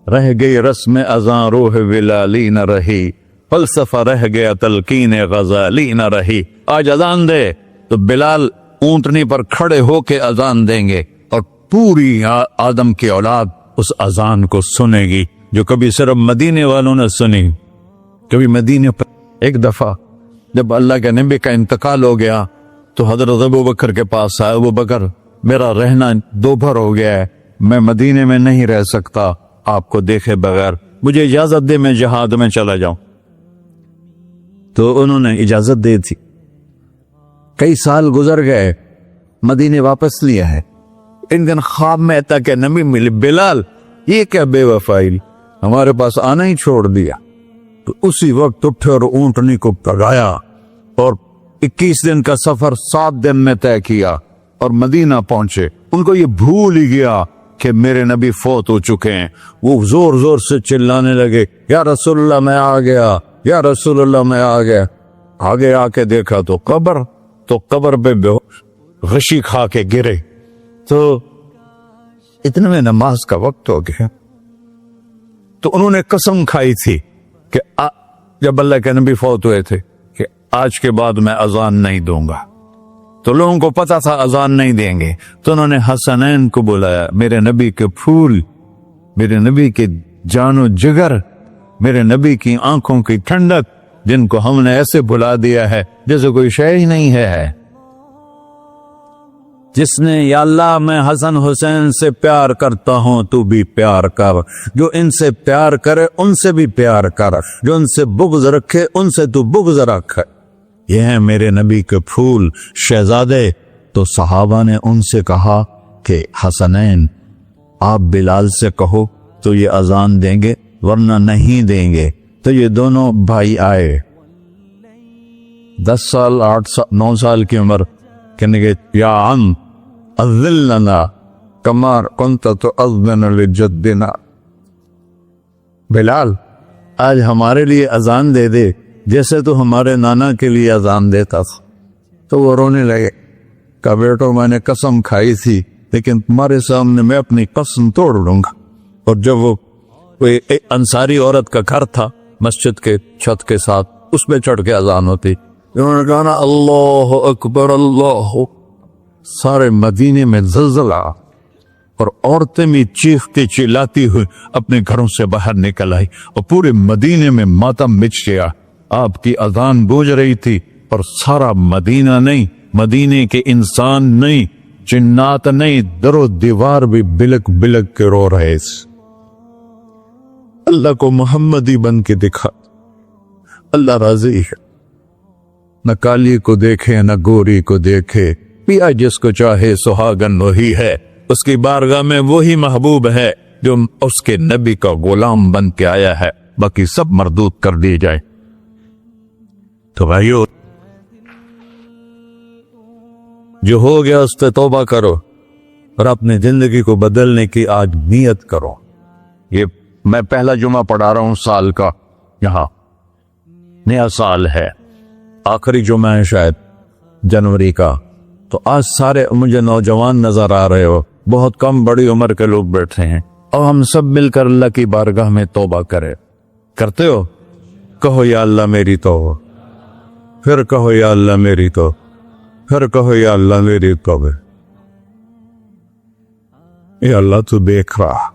[SPEAKER 1] رہ گئی رسم اذان روح بلالی نہ رہی, فلسفہ رہ گیا تلقین غزالی نہ رہی. آج اذان دے تو بلال اونٹنی پر کھڑے ہو کے اذان دیں گے, اور پوری آدم کی اولاد اس اذان کو سنے گی جو کبھی صرف مدینے والوں نے سنی. کبھی مدینے پر ایک دفعہ جب اللہ کے نبی کا انتقال ہو گیا تو حضرت ابوبکر کے پاس آیا، ابوبکر میرا رہنا دوپہر ہو گیا ہے، میں مدینے میں نہیں رہ سکتا آپ کو دیکھے بغیر، مجھے اجازت دے میں جہاد میں چلا جاؤں۔ تو انہوں نے اجازت دے دی۔ کئی سال گزر گئے، مدینے واپس لیا ہے۔ ایک دن خواب میں آتا کہ نبی ملے، بلال یہ کیا بے وفائی، ہمارے پاس آنا ہی چھوڑ دیا۔ تو اسی وقت اٹھے اور اونٹنی کو پگایا اور 21 دن کا سفر 7 دن میں طے کیا اور مدینہ پہنچے۔ ان کو یہ بھول ہی گیا کہ میرے نبی فوت ہو چکے ہیں۔ وہ زور زور سے چلانے لگے، یا رسول اللہ میں آ گیا، یا رسول اللہ میں آ گیا۔ آگے آ کے دیکھا تو قبر پہ غشی کھا کے گرے۔ تو اتنے میں نماز کا وقت ہو گیا۔ تو انہوں نے قسم کھائی تھی کہ جب اللہ کے نبی فوت ہوئے تھے کہ آج کے بعد میں اذان نہیں دوں گا۔ تو لوگوں کو پتا تھا اذان نہیں دیں گے، تو انہوں نے حسنین کو بلایا، میرے نبی کے پھول، میرے نبی کے جان و جگر، میرے نبی کی آنکھوں کی ٹھنڈک، جن کو ہم نے ایسے بلا دیا ہے جیسے کوئی شے ہی نہیں ہے۔ جس نے یا اللہ میں حسن حسین سے پیار کرتا ہوں تو بھی پیار کر، جو ان سے پیار کرے ان سے بھی پیار کر، جو ان سے بغض رکھے ان سے تو بغض رکھ۔ یہ ہیں میرے نبی کے پھول شہزادے۔ تو صحابہ نے ان سے کہا کہ حسنین آپ بلال سے کہو تو یہ اذان دیں گے، ورنہ نہیں دیں گے۔ تو یہ دونوں بھائی آئے، 10 سال 8 سال 9 سال کی عمر، کہنے گے یا عم اذن لنا کما کنت تؤذن لجدنا، بلال آج ہمارے لیے اذان دے دے جیسے تو ہمارے نانا کے لیے اذان دیتا تھا۔ تو وہ رونے لگے، کہا بیٹو میں نے قسم کھائی تھی لیکن تمہارے سامنے میں اپنی قسم توڑ لوں گا۔ اور جب وہ ایک انصاری عورت کا گھر تھا مسجد کے چھت کے ساتھ، اس پہ چڑھ کے اذان ہوتی، انہوں نے کہا نا اللہ اکبر اللہ، سارے مدینے میں زلزلہ، اور عورتیں بھی چیختی چلاتی ہوئی اپنے گھروں سے باہر نکل آئی، اور پورے مدینے میں ماتم مچ گیا۔ آپ کی اذان گونج رہی تھی اور سارا مدینہ نہیں، مدینے کے انسان نہیں، جنات نہیں، در و دیوار بھی بلک بلک کے رو رہے۔ اللہ کو محمدی بن کے دکھا، اللہ راضی ہے، نہ کالی کو دیکھے نہ گوری کو دیکھے، پیا جس کو چاہے سہاگن وہی ہے، اس کی بارگاہ میں وہی محبوب ہے جو اس کے نبی کا غلام بن کے آیا ہے، باقی سب مردود کر دی جائے۔ تو بھائیو جو ہو گیا اس پہ توبہ کرو اور اپنی زندگی کو بدلنے کی آج نیت کرو۔ یہ میں پہلا جمعہ پڑھا رہا ہوں سال کا، یہاں نیا سال ہے، آخری جمعہ ہے شاید جنوری کا۔ تو آج سارے مجھے نوجوان نظر آ رہے ہو، بہت کم بڑی عمر کے لوگ بیٹھے ہیں، اور ہم سب مل کر اللہ کی بارگاہ میں توبہ کرتے ہو؟ کہو یا اللہ میری توبہ، پھر کہو یا اللہ میری توبہ، پھر کہو یا اللہ میری توبہ۔ یا اللہ تو دیکھ رہا،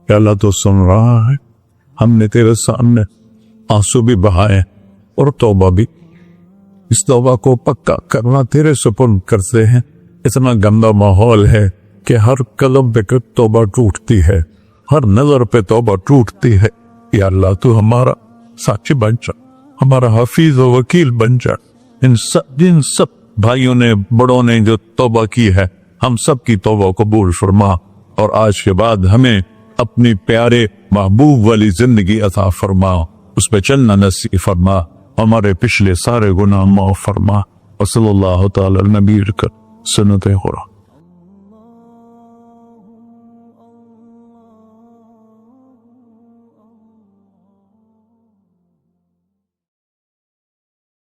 [SPEAKER 1] یا اللہ تو سن رہا ہے، ہم نے تیرے سامنے آنسو بھی بہائے اور توبہ بھی، اس توبہ کو پکا کرنا تیرے سپرد کرتے ہیں۔ اتنا گندا ماحول ہے کہ ہر قدم پہ توبہ ٹوٹتی ہے، ہر نظر پہ توبہ ٹوٹتی ہے۔ یا اللہ تو ہمارا ساتھی بن جا، ہمارا حفیظ و وکیل بن جا۔ جن سب بھائیوں نے بڑوں نے جو توبہ کی ہے، ہم سب کی توبہ قبول فرما، اور آج کے بعد ہمیں اپنی پیارے محبوب والی زندگی عطا فرما، اس پہ چلنا نصیب فرما، ہمارے پچھلے سارے گناہ معاف فرما۔ وصلی اللہ تعالی نبی کا سنت خورا۔